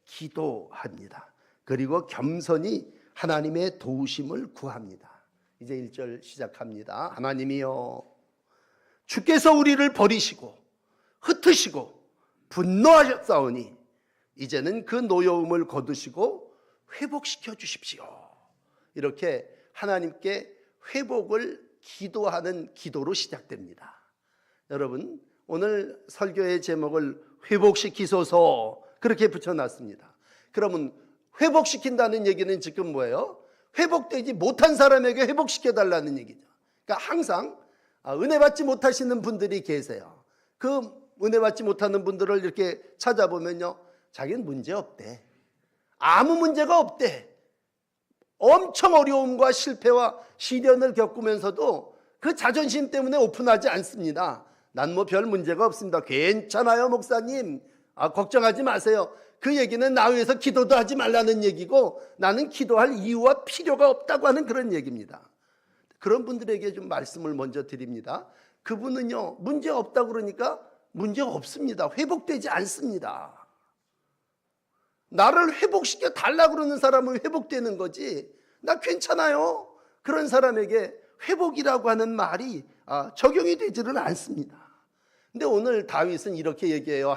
기도합니다. 그리고 겸손히 하나님의 도우심을 구합니다. 이제 1절 시작합니다. 하나님이여, 주께서 우리를 버리시고 흩으시고 분노하셨사오니 이제는 그 노여움을 거두시고 회복시켜 주십시오. 이렇게 하나님께 회복을 기도하는 기도로 시작됩니다. 여러분, 오늘 설교의 제목을 회복시키소서 그렇게 붙여놨습니다. 그러면 회복시킨다는 얘기는 지금 뭐예요? 회복되지 못한 사람에게 회복시켜달라는 얘기죠. 그러니까 항상 은혜 받지 못하시는 분들이 계세요. 그 은혜 받지 못하는 분들을 이렇게 찾아보면요, 자기는 문제 없대. 아무 문제가 없대. 엄청 어려움과 실패와 시련을 겪으면서도 그 자존심 때문에 오픈하지 않습니다. 난 뭐 별 문제가 없습니다. 괜찮아요, 목사님. 걱정하지 마세요. 그 얘기는 나 위해서 기도도 하지 말라는 얘기고, 나는 기도할 이유와 필요가 없다고 하는 그런 얘기입니다. 그런 분들에게 좀 말씀을 먼저 드립니다. 그분은요, 문제 없다고 그러니까 문제 없습니다. 회복되지 않습니다. 나를 회복시켜 달라고 그러는 사람은 회복되는 거지, 나 괜찮아요, 그런 사람에게 회복이라고 하는 말이 적용이 되지는 않습니다. 근데 오늘 다윗은 이렇게 얘기해요.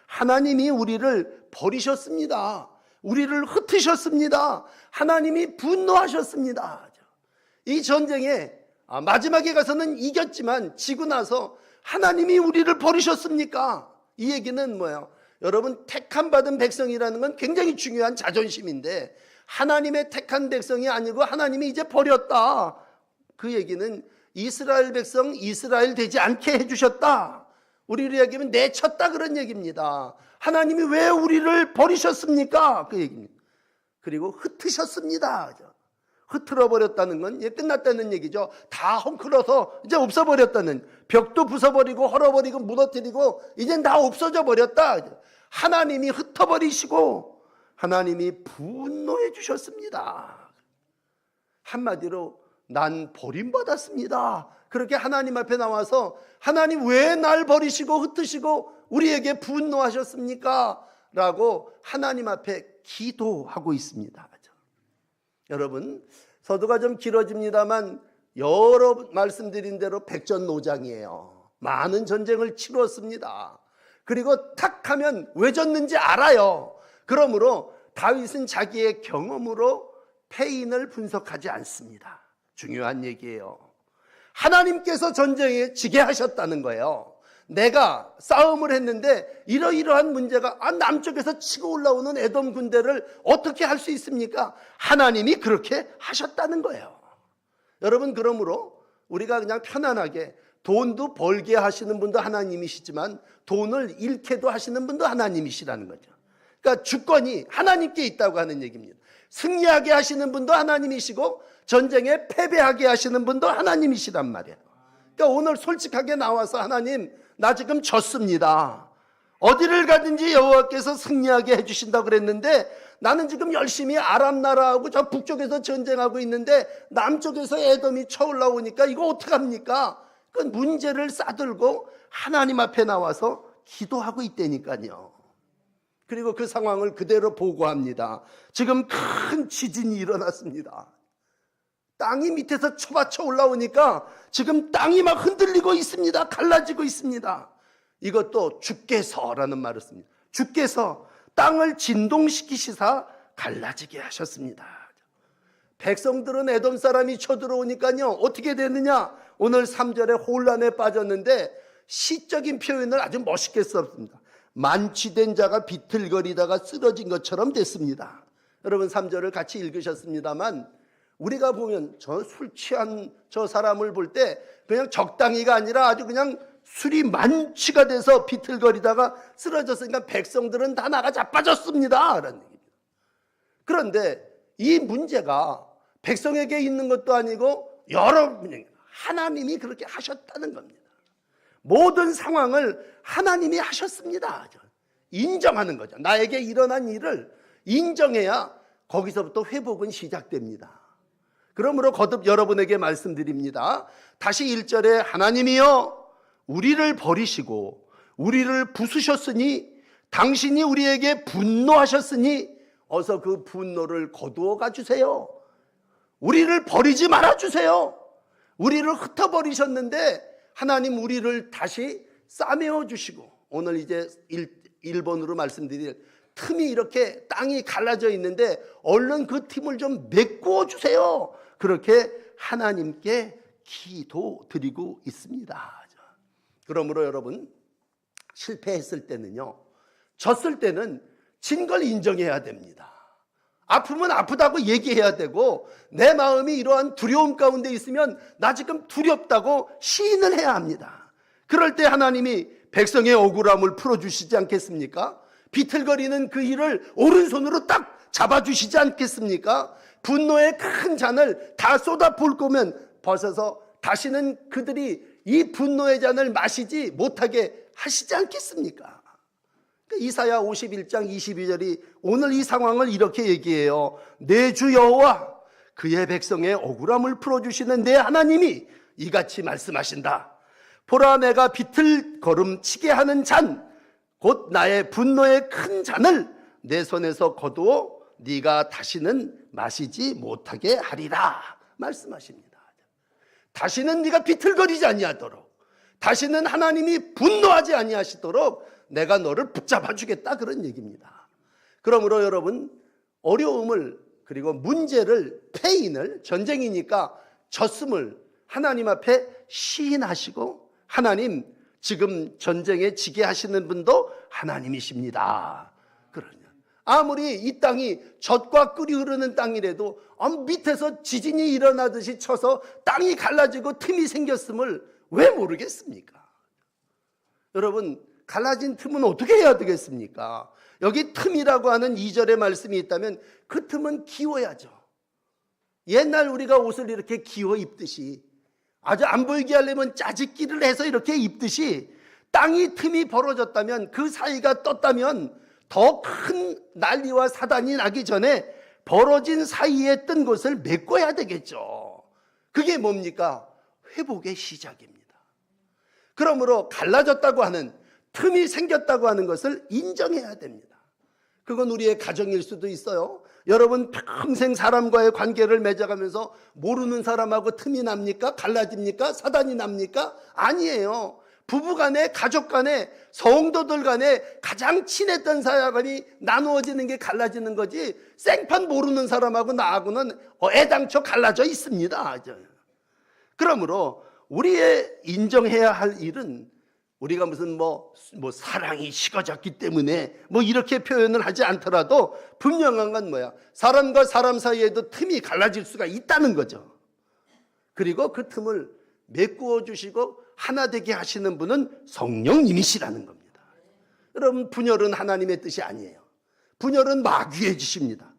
하나님이 우리를 버리셨습니다. 우리를 흩으셨습니다. 하나님이 분노하셨습니다. 이 전쟁에 마지막에 가서는 이겼지만 지고 나서 하나님이 우리를 버리셨습니까? 이 얘기는 뭐예요? 여러분, 택함 받은 백성이라는 건 굉장히 중요한 자존심인데, 하나님의 택한 백성이 아니고 하나님이 이제 버렸다. 그 얘기는 이스라엘 백성 이스라엘 되지 않게 해주셨다. 우리로 이야기하면 내쳤다, 그런 얘기입니다. 하나님이 왜 우리를 버리셨습니까? 그 얘기입니다. 그리고 흩으셨습니다. 흩어져 버렸다는 건 이제 끝났다는 얘기죠. 다 헝클어서 이제 없어버렸다는, 벽도 부숴버리고 헐어버리고 무너뜨리고 이젠 다 없어져 버렸다. 하나님이 흩어버리시고 하나님이 분노해 주셨습니다. 한마디로 난 버림받았습니다. 그렇게 하나님 앞에 나와서 하나님 왜 날 버리시고 흩으시고 우리에게 분노하셨습니까? 라고 하나님 앞에 기도하고 있습니다. 여러분, 서두가 좀 길어집니다만 여러 말씀드린 대로 백전노장이에요. 많은 전쟁을 치루었습니다. 그리고 탁 하면 왜 졌는지 알아요. 그러므로 다윗은 자기의 경험으로 패인을 분석하지 않습니다. 중요한 얘기예요. 하나님께서 전쟁에 지게 하셨다는 거예요. 내가 싸움을 했는데 이러이러한 문제가 남쪽에서 치고 올라오는 에돔 군대를 어떻게 할 수 있습니까? 하나님이 그렇게 하셨다는 거예요. 여러분, 그러므로 우리가 그냥 편안하게, 돈도 벌게 하시는 분도 하나님이시지만 돈을 잃게도 하시는 분도 하나님이시라는 거죠. 그러니까 주권이 하나님께 있다고 하는 얘기입니다. 승리하게 하시는 분도 하나님이시고 전쟁에 패배하게 하시는 분도 하나님이시란 말이에요. 그러니까 오늘 솔직하게 나와서 하나님, 나 지금 졌습니다. 어디를 가든지 여호와께서 승리하게 해주신다고 그랬는데 나는 지금 열심히 아람 나라하고 저 북쪽에서 전쟁하고 있는데 남쪽에서 에돔이 쳐올라오니까 이거 어떡합니까? 그 문제를 싸들고 하나님 앞에 나와서 기도하고 있다니까요. 그리고 그 상황을 그대로 보고합니다. 지금 큰 지진이 일어났습니다. 땅이 밑에서 쳐받쳐 올라오니까 지금 땅이 막 흔들리고 있습니다. 갈라지고 있습니다. 이것도 주께서라는 말을 씁니다. 주께서 땅을 진동시키시사 갈라지게 하셨습니다. 백성들은 에돔 사람이 쳐들어오니까요, 어떻게 되느냐? 오늘 3절에 혼란에 빠졌는데 시적인 표현을 아주 멋있게 썼습니다. 만취된 자가 비틀거리다가 쓰러진 것처럼 됐습니다. 여러분, 3절을 같이 읽으셨습니다만 우리가 보면 저 술 취한 저 사람을 볼 때 그냥 적당히가 아니라 아주 그냥 술이 만취가 돼서 비틀거리다가 쓰러졌으니까 백성들은 다 나가 자빠졌습니다. 라는 얘기입니다. 그런데 이 문제가 백성에게 있는 것도 아니고 하나님이 그렇게 하셨다는 겁니다. 모든 상황을 하나님이 하셨습니다. 인정하는 거죠. 나에게 일어난 일을 인정해야 거기서부터 회복은 시작됩니다. 그러므로 거듭 여러분에게 말씀드립니다. 다시 1절에 하나님이여 우리를 버리시고 우리를 부수셨으니 당신이 우리에게 분노하셨으니 어서 그 분노를 거두어 가주세요. 우리를 버리지 말아주세요. 우리를 흩어버리셨는데 하나님 우리를 다시 싸매어 주시고, 오늘 이제 1번으로 말씀드릴 틈이 이렇게 땅이 갈라져 있는데 얼른 그 틈을 좀 메꾸어 주세요. 그렇게 하나님께 기도드리고 있습니다. 그러므로 여러분, 실패했을 때는요, 졌을 때는 진 걸 인정해야 됩니다. 아프면 아프다고 얘기해야 되고, 내 마음이 이러한 두려움 가운데 있으면 나 지금 두렵다고 시인을 해야 합니다. 그럴 때 하나님이 백성의 억울함을 풀어주시지 않겠습니까? 비틀거리는 그 일을 오른손으로 딱 잡아주시지 않겠습니까? 분노의 큰 잔을 다 쏟아 부을 거면 벗어서 다시는 그들이 이 분노의 잔을 마시지 못하게 하시지 않겠습니까? 이사야 51장 22절이 오늘 이 상황을 이렇게 얘기해요. 내 주 여호와 그의 백성의 억울함을 풀어주시는 내 하나님이 이같이 말씀하신다. 보라, 내가 비틀거름치게 하는 잔, 곧 나의 분노의 큰 잔을 내 손에서 거두어 네가 다시는 마시지 못하게 하리라 말씀하십니다. 다시는 네가 비틀거리지 아니하도록, 다시는 하나님이 분노하지 아니하시도록 내가 너를 붙잡아 주겠다, 그런 얘기입니다. 그러므로 여러분, 어려움을, 그리고 문제를, 패인을, 전쟁이니까 졌음을 하나님 앞에 시인하시고, 하나님 지금 전쟁에 지게 하시는 분도 하나님이십니다. 그러냐, 아무리 이 땅이 젖과 꿀이 흐르는 땅이라도 밑에서 지진이 일어나듯이 쳐서 땅이 갈라지고 틈이 생겼음을 왜 모르겠습니까? 여러분, 갈라진 틈은 어떻게 해야 되겠습니까? 여기 틈이라고 하는 2절의 말씀이 있다면 그 틈은 기워야죠. 옛날 우리가 옷을 이렇게 기워 입듯이, 아주 안 보이게 하려면 짜집기를 해서 이렇게 입듯이, 땅이 틈이 벌어졌다면, 그 사이가 떴다면 더 큰 난리와 사단이 나기 전에 벌어진 사이에 뜬 것을 메꿔야 되겠죠. 그게 뭡니까? 회복의 시작입니다. 그러므로 갈라졌다고 하는, 틈이 생겼다고 하는 것을 인정해야 됩니다. 그건 우리의 가정일 수도 있어요. 여러분, 평생 사람과의 관계를 맺어가면서 모르는 사람하고 틈이 납니까? 갈라집니까? 사단이 납니까? 아니에요. 부부간에, 가족간에, 성도들 간에 가장 친했던 사람이 나누어지는 게 갈라지는 거지, 생판 모르는 사람하고 나하고는 애당초 갈라져 있습니다. 그러므로 우리의 인정해야 할 일은, 우리가 무슨 사랑이 식어졌기 때문에 이렇게 표현을 하지 않더라도 분명한 건 뭐야? 사람과 사람 사이에도 틈이 갈라질 수가 있다는 거죠. 그리고 그 틈을 메꾸어 주시고 하나 되게 하시는 분은 성령님이시라는 겁니다. 여러분, 분열은 하나님의 뜻이 아니에요. 분열은 마귀의 짓입니다.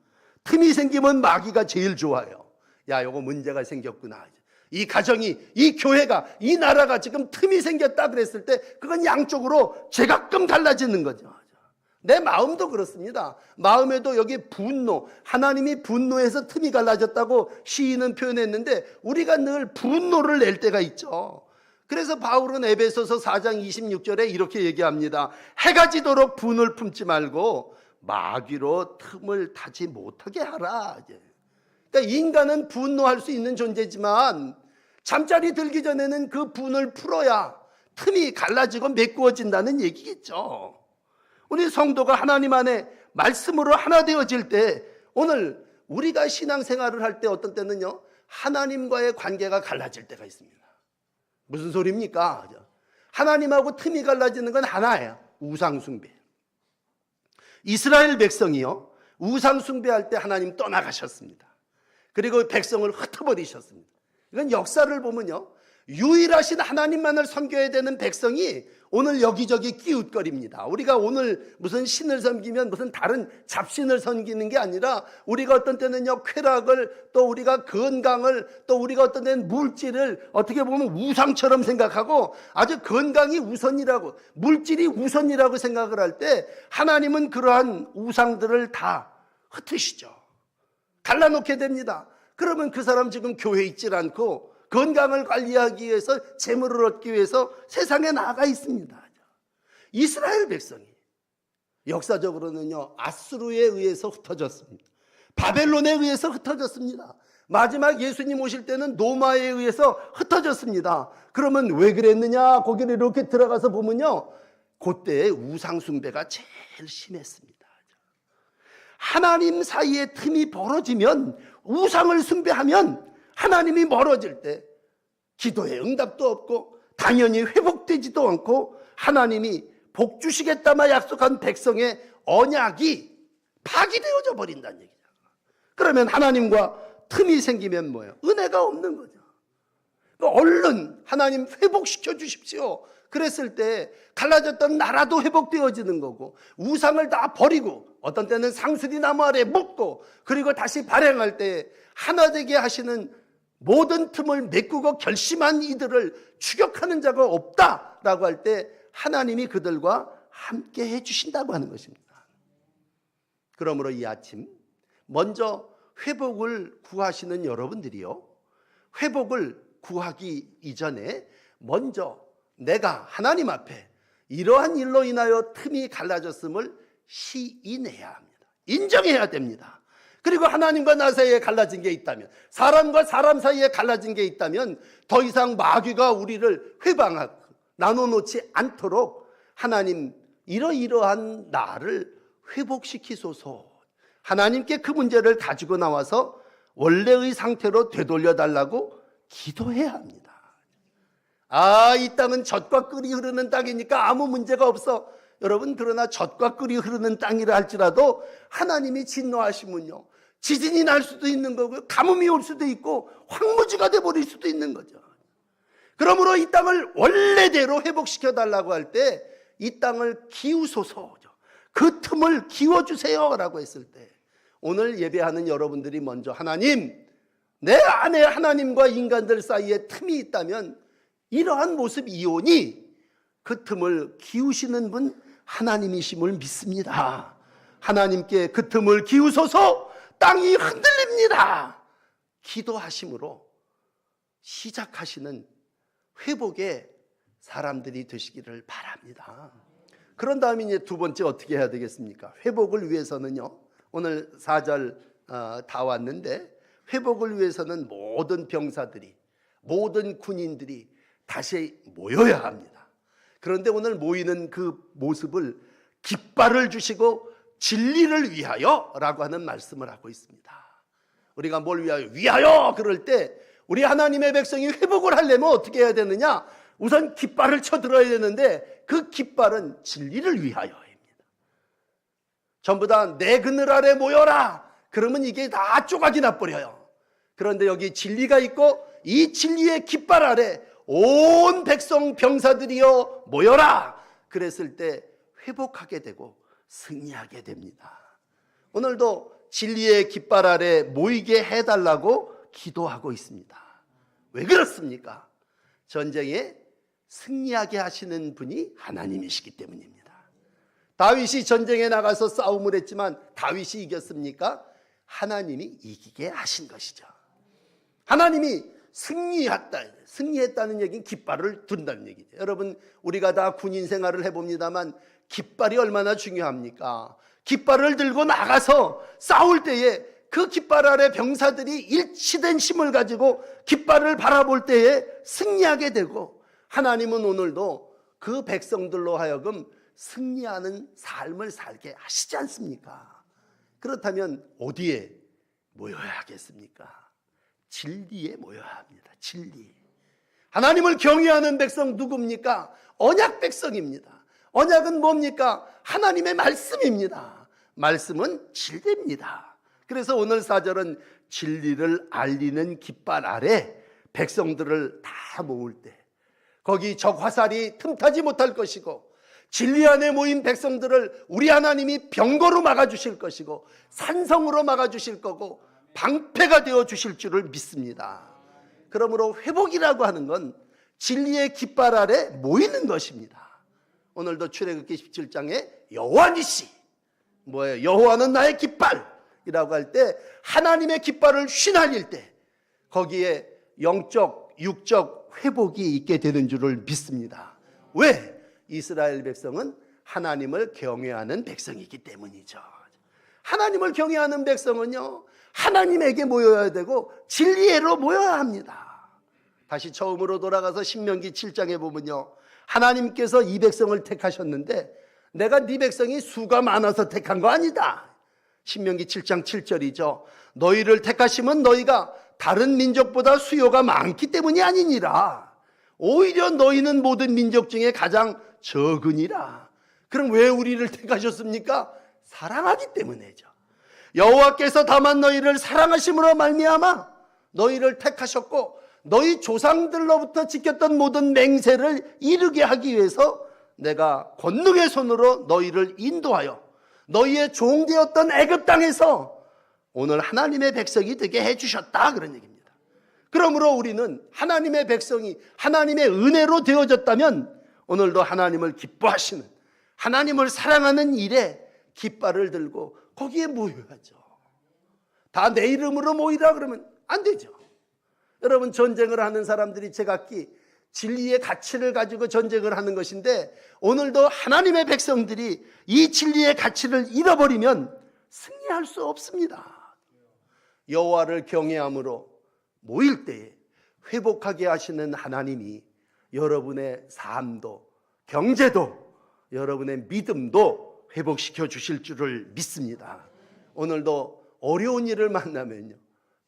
틈이 생기면 마귀가 제일 좋아요. 야, 요거 문제가 생겼구나. 이 가정이, 이 교회가, 이 나라가 지금 틈이 생겼다 그랬을 때 그건 양쪽으로 제각금 갈라지는 거죠. 내 마음도 그렇습니다. 마음에도 여기 분노, 하나님이 분노해서 틈이 갈라졌다고 시인은 표현했는데 우리가 늘 분노를 낼 때가 있죠. 그래서 바울은 에베소서 4장 26절에 이렇게 얘기합니다. 해가 지도록 분을 품지 말고 마귀로 틈을 타지 못하게 하라. 그러니까 인간은 분노할 수 있는 존재지만 잠자리 들기 전에는 그 분을 풀어야 틈이 갈라지고 메꾸어진다는 얘기겠죠. 우리 성도가 하나님 안에 말씀으로 하나 되어질 때, 오늘 우리가 신앙생활을 할 때 어떤 때는요, 하나님과의 관계가 갈라질 때가 있습니다. 무슨 소리입니까? 하나님하고 틈이 갈라지는 건 하나예요. 우상숭배. 이스라엘 백성이요, 우상숭배할 때 하나님 떠나가셨습니다. 그리고 백성을 흩어버리셨습니다. 이건 역사를 보면요, 유일하신 하나님만을 섬겨야 되는 백성이 오늘 여기저기 끼웃거립니다. 우리가 오늘 무슨 신을 섬기면 무슨 다른 잡신을 섬기는 게 아니라, 우리가 어떤 때는요, 쾌락을, 또 우리가 건강을, 또 우리가 어떤 때는 물질을 어떻게 보면 우상처럼 생각하고 아주 건강이 우선이라고, 물질이 우선이라고 생각을 할 때, 하나님은 그러한 우상들을 다 흩으시죠. 갈라놓게 됩니다. 그러면 그 사람 지금 교회에 있질 않고 건강을 관리하기 위해서, 재물을 얻기 위해서 세상에 나가 있습니다. 이스라엘 백성이, 역사적으로는요, 아수르에 의해서 흩어졌습니다. 바벨론에 의해서 흩어졌습니다. 마지막 예수님 오실 때는 로마에 의해서 흩어졌습니다. 그러면 왜 그랬느냐? 거기를 이렇게 들어가서 보면요, 그때 우상숭배가 제일 심했습니다. 하나님 사이에 틈이 벌어지면, 우상을 숭배하면 하나님이 멀어질 때 기도의 응답도 없고 당연히 회복되지도 않고 하나님이 복 주시겠다마 약속한 백성의 언약이 파기되어져 버린다는 얘기죠. 그러면 하나님과 틈이 생기면 뭐예요? 은혜가 없는 거죠. 얼른 하나님 회복시켜 주십시오. 그랬을 때 갈라졌던 나라도 회복되어지는 거고, 우상을 다 버리고 어떤 때는 상수리 나무 아래 묻고, 그리고 다시 발행할 때 하나 되게 하시는 모든 틈을 메꾸고 결심한 이들을 추격하는 자가 없다라고 할 때 하나님이 그들과 함께 해주신다고 하는 것입니다. 그러므로 이 아침 먼저 회복을 구하시는 여러분들이요, 회복을 구하기 이전에 먼저 내가 하나님 앞에 이러한 일로 인하여 틈이 갈라졌음을 시인해야 합니다. 인정해야 됩니다. 그리고 하나님과 나 사이에 갈라진 게 있다면, 사람과 사람 사이에 갈라진 게 있다면 더 이상 마귀가 우리를 회방하고 나눠놓지 않도록 하나님, 이러이러한 나를 회복시키소서, 하나님께 그 문제를 가지고 나와서 원래의 상태로 되돌려달라고 기도해야 합니다. 이 땅은 젖과 꿀이 흐르는 땅이니까 아무 문제가 없어. 여러분, 그러나 젖과 꿀이 흐르는 땅이라 할지라도 하나님이 진노하시면요, 지진이 날 수도 있는 거고요, 가뭄이 올 수도 있고 황무지가 돼버릴 수도 있는 거죠. 그러므로 이 땅을 원래대로 회복시켜달라고 할 때 이 땅을 기우소서, 그 틈을 기워주세요 라고 했을 때, 오늘 예배하는 여러분들이 먼저 하나님, 내 안에 하나님과 인간들 사이에 틈이 있다면 이러한 모습 이오니 그 틈을 기우시는 분 하나님이심을 믿습니다. 하나님께 그 틈을 기우소서, 땅이 흔들립니다 기도하심으로 시작하시는 회복의 사람들이 되시기를 바랍니다. 그런 다음에 이제 두 번째 어떻게 해야 되겠습니까? 회복을 위해서는요, 오늘 4절 다 왔는데, 회복을 위해서는 모든 병사들이, 모든 군인들이 다시 모여야 합니다. 그런데 오늘 모이는 그 모습을 깃발을 주시고 진리를 위하여 라고 하는 말씀을 하고 있습니다. 우리가 뭘 위하여? 위하여! 그럴 때 우리 하나님의 백성이 회복을 하려면 어떻게 해야 되느냐? 우선 깃발을 쳐들어야 되는데 그 깃발은 진리를 위하여입니다. 전부 다 내 그늘 아래 모여라! 그러면 이게 다 조각이 나버려요. 그런데 여기 진리가 있고 이 진리의 깃발 아래 온 백성 병사들이여 모여라! 그랬을 때 회복하게 되고 승리하게 됩니다. 오늘도 진리의 깃발 아래 모이게 해달라고 기도하고 있습니다. 왜 그렇습니까? 전쟁에 승리하게 하시는 분이 하나님이시기 때문입니다. 다윗이 전쟁에 나가서 싸움을 했지만 다윗이 이겼습니까? 하나님이 이기게 하신 것이죠. 하나님이 승리했다는 얘기는 깃발을 둔다는 얘기죠. 여러분, 우리가 다 군인 생활을 해봅니다만 깃발이 얼마나 중요합니까? 깃발을 들고 나가서 싸울 때에 그 깃발 아래 병사들이 일치된 힘을 가지고 깃발을 바라볼 때에 승리하게 되고, 하나님은 오늘도 그 백성들로 하여금 승리하는 삶을 살게 하시지 않습니까? 그렇다면 어디에 모여야 하겠습니까? 진리에 모여야 합니다. 진리. 하나님을 경외하는 백성 누굽니까? 언약 백성입니다. 언약은 뭡니까? 하나님의 말씀입니다. 말씀은 진리입니다. 그래서 오늘 4절은 진리를 알리는 깃발 아래 백성들을 다 모을 때 거기 적 화살이 틈타지 못할 것이고, 진리 안에 모인 백성들을 우리 하나님이 병거로 막아주실 것이고 산성으로 막아주실 거고 방패가 되어 주실 줄을 믿습니다. 그러므로 회복이라고 하는 건 진리의 깃발 아래 모이는 것입니다. 오늘도 출애굽기 17장에 여호와니시, 뭐예요? 여호와는 나의 깃발이라고 할 때 하나님의 깃발을 휘날릴 때 거기에 영적, 육적 회복이 있게 되는 줄을 믿습니다. 왜? 이스라엘 백성은 하나님을 경외하는 백성이기 때문이죠. 하나님을 경외하는 백성은요, 하나님에게 모여야 되고 진리로 모여야 합니다. 다시 처음으로 돌아가서 신명기 7장에 보면요, 하나님께서 이 백성을 택하셨는데 내가 네 백성이 수가 많아서 택한 거 아니다. 신명기 7장 7절이죠. 너희를 택하심은 너희가 다른 민족보다 수요가 많기 때문이 아니니라. 오히려 너희는 모든 민족 중에 가장 적으니라. 그럼 왜 우리를 택하셨습니까? 사랑하기 때문이죠. 여호와께서 다만 너희를 사랑하심으로 말미암아 너희를 택하셨고 너희 조상들로부터 지켰던 모든 맹세를 이루게 하기 위해서 내가 권능의 손으로 너희를 인도하여 너희의 종되었던 애굽 땅에서 오늘 하나님의 백성이 되게 해주셨다, 그런 얘기입니다. 그러므로 우리는 하나님의 백성이 하나님의 은혜로 되어졌다면 오늘도 하나님을 기뻐하시는, 하나님을 사랑하는 일에 깃발을 들고 거기에 모여야죠. 다 내 이름으로 모이라 그러면 안 되죠. 여러분, 전쟁을 하는 사람들이 제각기 진리의 가치를 가지고 전쟁을 하는 것인데 오늘도 하나님의 백성들이 이 진리의 가치를 잃어버리면 승리할 수 없습니다. 여호와를 경외함으로 모일 때에 회복하게 하시는 하나님이 여러분의 삶도 경제도 여러분의 믿음도 회복시켜 주실 줄을 믿습니다. 오늘도 어려운 일을 만나면요,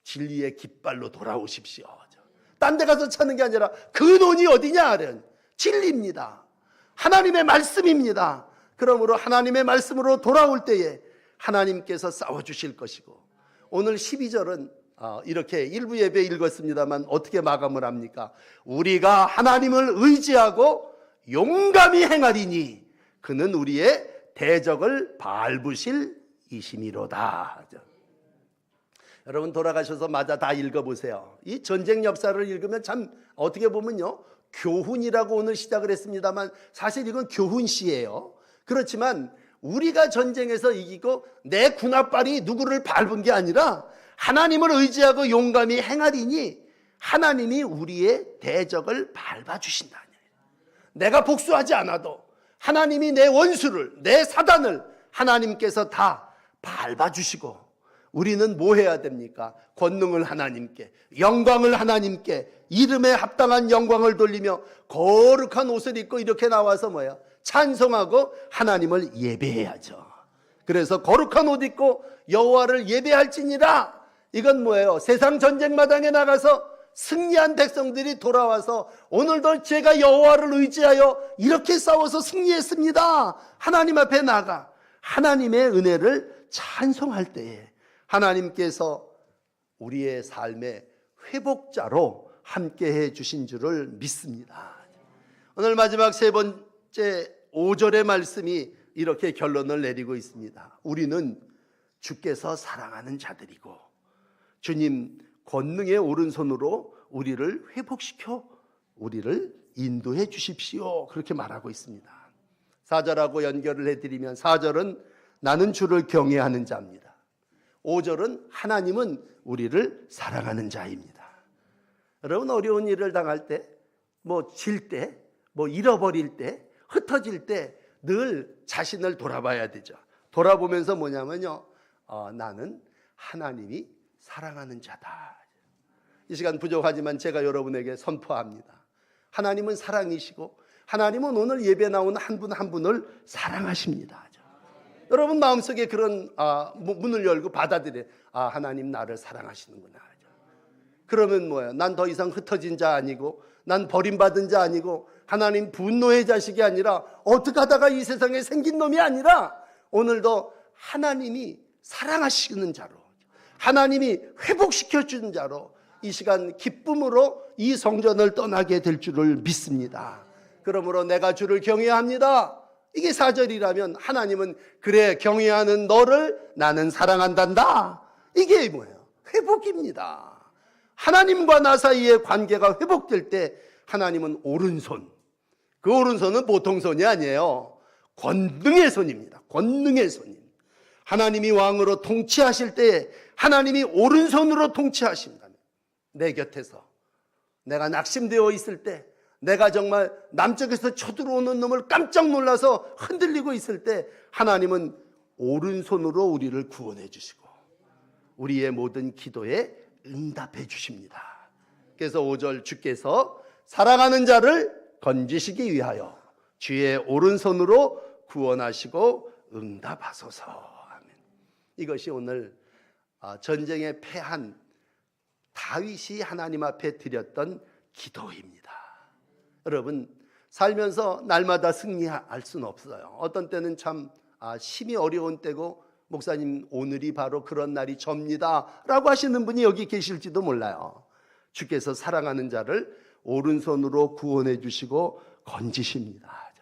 진리의 깃발로 돌아오십시오. 딴 데 가서 찾는 게 아니라 근원이 어디냐? 진리입니다. 하나님의 말씀입니다. 그러므로 하나님의 말씀으로 돌아올 때에 하나님께서 싸워주실 것이고, 오늘 12절은 이렇게 일부 예배 읽었습니다만 어떻게 마감을 합니까? 우리가 하나님을 의지하고 용감히 행하리니 그는 우리의 대적을 밟으실 이심이로다. 여러분, 돌아가셔서 마저 다 읽어보세요. 이 전쟁 역사를 읽으면 참 어떻게 보면요, 교훈이라고 오늘 시작을 했습니다만 사실 이건 교훈시예요. 그렇지만 우리가 전쟁에서 이기고 내 군합발이 누구를 밟은 게 아니라 하나님을 의지하고 용감히 행하리니 하나님이 우리의 대적을 밟아주신다. 내가 복수하지 않아도 하나님이 내 원수를, 내 사단을 하나님께서 다 밟아주시고, 우리는 뭐 해야 됩니까? 권능을 하나님께, 영광을 하나님께, 이름에 합당한 영광을 돌리며 거룩한 옷을 입고 이렇게 나와서 뭐야? 찬송하고 하나님을 예배해야죠. 그래서 거룩한 옷 입고 여호와를 예배할지니라. 이건 뭐예요? 세상 전쟁 마당에 나가서 승리한 백성들이 돌아와서 오늘도 제가 여호와를 의지하여 이렇게 싸워서 승리했습니다. 하나님 앞에 나가 하나님의 은혜를 찬송할 때에 하나님께서 우리의 삶의 회복자로 함께해 주신 줄을 믿습니다. 오늘 마지막 세 번째 5절의 말씀이 이렇게 결론을 내리고 있습니다. 우리는 주께서 사랑하는 자들이고 주님 권능의 오른손으로 우리를 회복시켜 우리를 인도해 주십시오. 그렇게 말하고 있습니다. 4절하고 연결을 해드리면 4절은 나는 주를 경외하는 자입니다. 5절은 하나님은 우리를 사랑하는 자입니다. 여러분, 어려운 일을 당할 때, 질 때, 잃어버릴 때, 흩어질 때 늘 자신을 돌아봐야 되죠. 돌아보면서 뭐냐면요, 나는 하나님이 사랑하는 자다. 이 시간 부족하지만 제가 여러분에게 선포합니다. 하나님은 사랑이시고 하나님은 오늘 예배 나온 한 분 한 분을 사랑하십니다. 여러분 마음속에 그런 문을 열고 받아들여, 하나님 나를 사랑하시는구나. 그러면 뭐예요? 난 더 이상 흩어진 자 아니고 난 버림받은 자 아니고 하나님 분노의 자식이 아니라 어떻게 하다가 이 세상에 생긴 놈이 아니라 오늘도 하나님이 사랑하시는 자로, 하나님이 회복시켜주는 자로 이 시간 기쁨으로 이 성전을 떠나게 될 줄을 믿습니다. 그러므로 내가 주를 경외합니다. 이게 4절이라면 하나님은 그래 경외하는 너를 나는 사랑한단다. 이게 뭐예요? 회복입니다. 하나님과 나 사이의 관계가 회복될 때 하나님은 오른손, 그 오른손은 보통 손이 아니에요. 권능의 손입니다. 권능의 손님. 하나님이 왕으로 통치하실 때에 하나님이 오른손으로 통치하신다면 내 곁에서 내가 낙심되어 있을 때, 내가 정말 남쪽에서 쳐들어오는 놈을 깜짝 놀라서 흔들리고 있을 때 하나님은 오른손으로 우리를 구원해 주시고 우리의 모든 기도에 응답해 주십니다. 그래서 5절 주께서 사랑하는 자를 건지시기 위하여 주의 오른손으로 구원하시고 응답하소서. 아멘. 이것이 오늘 전쟁에 패한 다윗이 하나님 앞에 드렸던 기도입니다. 여러분, 살면서 날마다 승리할 수는 없어요. 어떤 때는 참 심히 어려운 때고, 목사님 오늘이 바로 그런 날이 접니다 라고 하시는 분이 여기 계실지도 몰라요. 주께서 사랑하는 자를 오른손으로 구원해 주시고 건지십니다.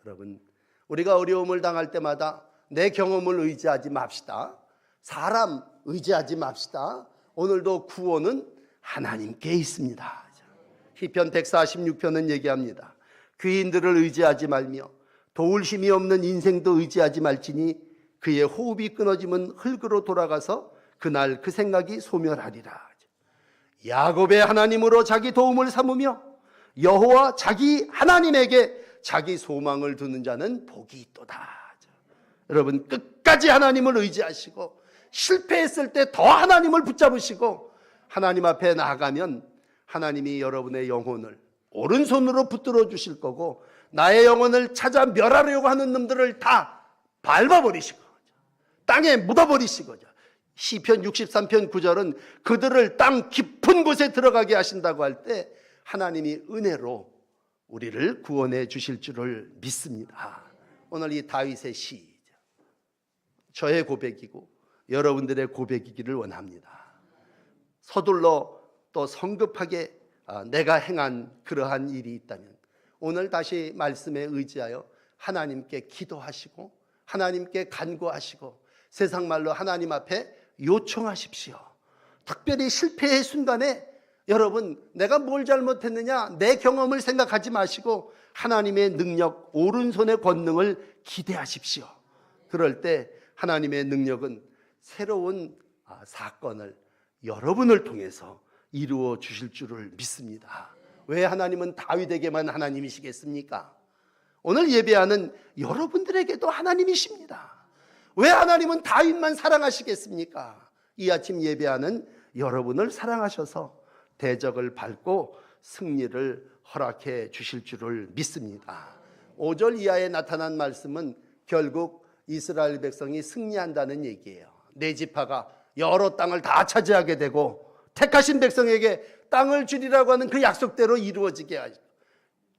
여러분, 우리가 어려움을 당할 때마다 내 경험을 의지하지 맙시다. 사람 의지하지 맙시다. 오늘도 구원은 하나님께 있습니다. 시편 146편은 얘기합니다. 귀인들을 의지하지 말며 도울 힘이 없는 인생도 의지하지 말지니 그의 호흡이 끊어지면 흙으로 돌아가서 그날 그 생각이 소멸하리라. 야곱의 하나님으로 자기 도움을 삼으며 여호와 자기 하나님에게 자기 소망을 두는 자는 복이 있도다. 여러분, 끝까지 하나님을 의지하시고 실패했을 때 더 하나님을 붙잡으시고 하나님 앞에 나아가면 하나님이 여러분의 영혼을 오른손으로 붙들어 주실 거고, 나의 영혼을 찾아 멸하려고 하는 놈들을 다 밟아버리시고 땅에 묻어버리시고죠. 시편 63편 9절은 그들을 땅 깊은 곳에 들어가게 하신다고 할 때 하나님이 은혜로 우리를 구원해 주실 줄을 믿습니다. 오늘 이 다윗의 시, 저의 고백이고 여러분들의 고백이기를 원합니다. 서둘러 또 성급하게 내가 행한 그러한 일이 있다면 오늘 다시 말씀에 의지하여 하나님께 기도하시고 하나님께 간구하시고 세상 말로 하나님 앞에 요청하십시오. 특별히 실패의 순간에 여러분, 내가 뭘 잘못했느냐 내 경험을 생각하지 마시고 하나님의 능력, 오른손의 권능을 기대하십시오. 그럴 때 하나님의 능력은 새로운 사건을 여러분을 통해서 이루어 주실 줄을 믿습니다. 왜 하나님은 다윗에게만 하나님이시겠습니까? 오늘 예배하는 여러분들에게도 하나님이십니다. 왜 하나님은 다윗만 사랑하시겠습니까? 이 아침 예배하는 여러분을 사랑하셔서 대적을 밟고 승리를 허락해 주실 줄을 믿습니다. 5절 이하에 나타난 말씀은 결국 이스라엘 백성이 승리한다는 얘기예요. 네 지파가 여러 땅을 다 차지하게 되고 택하신 백성에게 땅을 주리라고 하는 그 약속대로 이루어지게 하죠.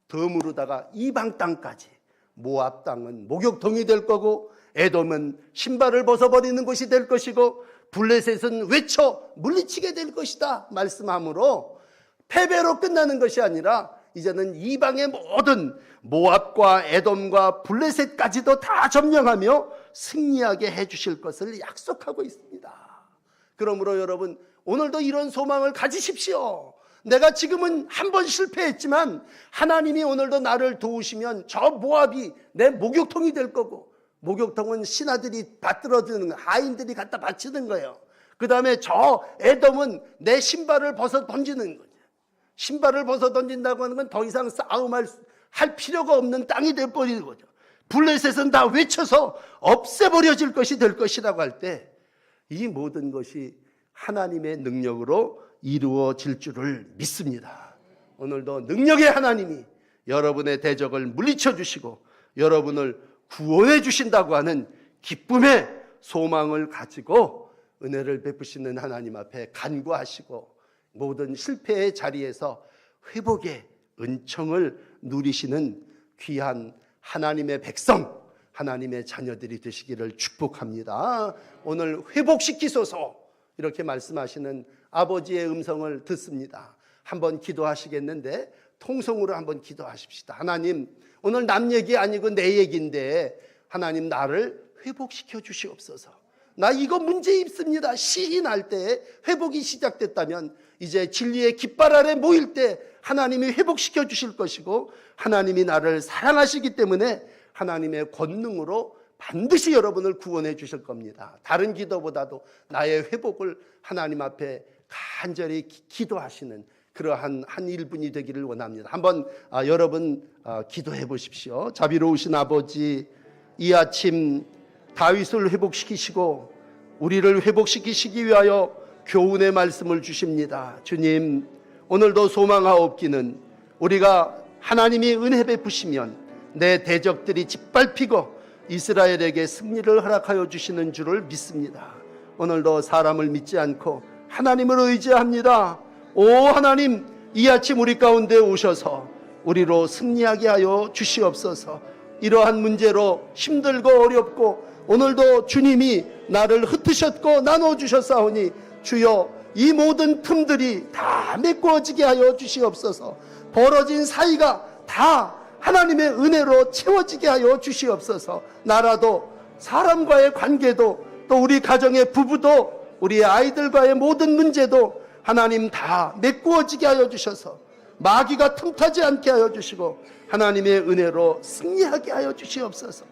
덤으로다가 이방 땅까지, 모압 땅은 목욕통이 될 거고 에돔은 신발을 벗어버리는 곳이 될 것이고 블레셋은 외쳐 물리치게 될 것이다 말씀함으로 패배로 끝나는 것이 아니라 이제는 이방의 모든 모압과 에돔과 블레셋까지도 다 점령하며 승리하게 해주실 것을 약속하고 있습니다. 그러므로 여러분, 오늘도 이런 소망을 가지십시오. 내가 지금은 한 번 실패했지만 하나님이 오늘도 나를 도우시면 저 모압이 내 목욕통이 될 거고, 목욕통은 신하들이 받들어드는 하인들이 갖다 바치는 거예요. 그 다음에 저 에돔은 내 신발을 벗어 던지는 거죠. 신발을 벗어 던진다고 하는 건 더 이상 싸움할 필요가 없는 땅이 되어버리는 거죠. 블레셋은 다 외쳐서 없애버려질 것이 될 것이라고 할 때 이 모든 것이 하나님의 능력으로 이루어질 줄을 믿습니다. 오늘도 능력의 하나님이 여러분의 대적을 물리쳐 주시고 여러분을 구원해 주신다고 하는 기쁨의 소망을 가지고 은혜를 베푸시는 하나님 앞에 간구하시고 모든 실패의 자리에서 회복의 은총을 누리시는 귀한 하나님의 백성, 하나님의 자녀들이 되시기를 축복합니다. 오늘 회복시키소서 이렇게 말씀하시는 아버지의 음성을 듣습니다. 한번 기도하시겠는데 통성으로 한번 기도하십시다. 하나님, 오늘 남 얘기 아니고 내 얘기인데 하나님 나를 회복시켜 주시옵소서. 나 이거 문제 있습니다. 시이 날 때 회복이 시작됐다면 이제 진리의 깃발 아래 모일 때 하나님이 회복시켜 주실 것이고 하나님이 나를 사랑하시기 때문에 하나님의 권능으로 반드시 여러분을 구원해 주실 겁니다. 다른 기도보다도 나의 회복을 하나님 앞에 간절히 기도하시는 그러한 한 일분이 되기를 원합니다. 한번 여러분 기도해 보십시오. 자비로우신 아버지, 이 아침 다윗을 회복시키시고 우리를 회복시키시기 위하여 교훈의 말씀을 주십니다. 주님, 오늘도 소망하옵기는 우리가 하나님이 은혜 베푸시면 내 대적들이 짓밟히고 이스라엘에게 승리를 허락하여 주시는 줄을 믿습니다. 오늘도 사람을 믿지 않고 하나님을 의지합니다. 오 하나님, 이 아침 우리 가운데 오셔서 우리로 승리하게 하여 주시옵소서. 이러한 문제로 힘들고 어렵고 오늘도 주님이 나를 흩으셨고 나눠주셨사오니 주여, 이 모든 틈들이 다 메꾸어지게 하여 주시옵소서. 벌어진 사이가 다 하나님의 은혜로 채워지게 하여 주시옵소서. 나라도, 사람과의 관계도, 또 우리 가정의 부부도, 우리 아이들과의 모든 문제도 하나님 다 메꾸어지게 하여 주셔서 마귀가 틈타지 않게 하여 주시고 하나님의 은혜로 승리하게 하여 주시옵소서.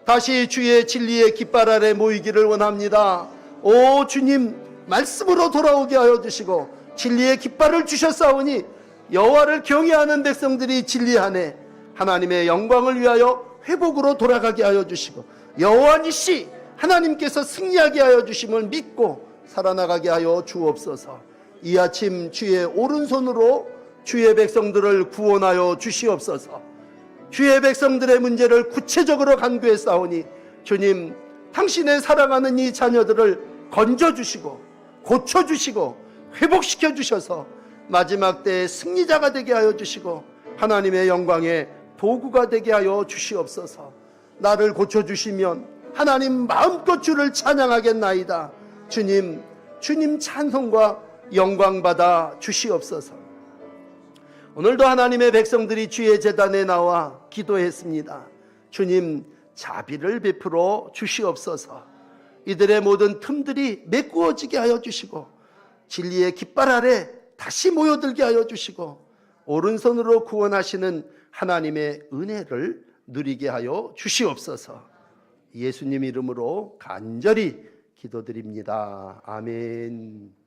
다시 주의 진리의 깃발 아래 모이기를 원합니다. 오 주님, 말씀으로 돌아오게 하여 주시고 진리의 깃발을 주셨사오니 여호와를 경외하는 백성들이 진리 안에 하나님의 영광을 위하여 회복으로 돌아가게 하여 주시고 여호와 니시, 하나님께서 승리하게 하여 주심을 믿고 살아나가게 하여 주옵소서. 이 아침 주의 오른손으로 주의 백성들을 구원하여 주시옵소서. 주의 백성들의 문제를 구체적으로 간구했사오니 주님, 당신의 사랑하는 이 자녀들을 건져주시고 고쳐주시고 회복시켜 주셔서 마지막 때에 승리자가 되게 하여 주시고 하나님의 영광의 도구가 되게 하여 주시옵소서. 나를 고쳐주시면 하나님 마음껏 주를 찬양하겠나이다. 주님, 주님 찬송과 영광 받아 주시옵소서. 오늘도 하나님의 백성들이 주의 제단에 나와 기도했습니다. 주님, 자비를 베풀어 주시옵소서. 이들의 모든 틈들이 메꾸어지게 하여 주시고 진리의 깃발 아래 다시 모여들게 하여 주시고 오른손으로 구원하시는 하나님의 은혜를 누리게 하여 주시옵소서. 예수님 이름으로 간절히 기도드립니다. 아멘.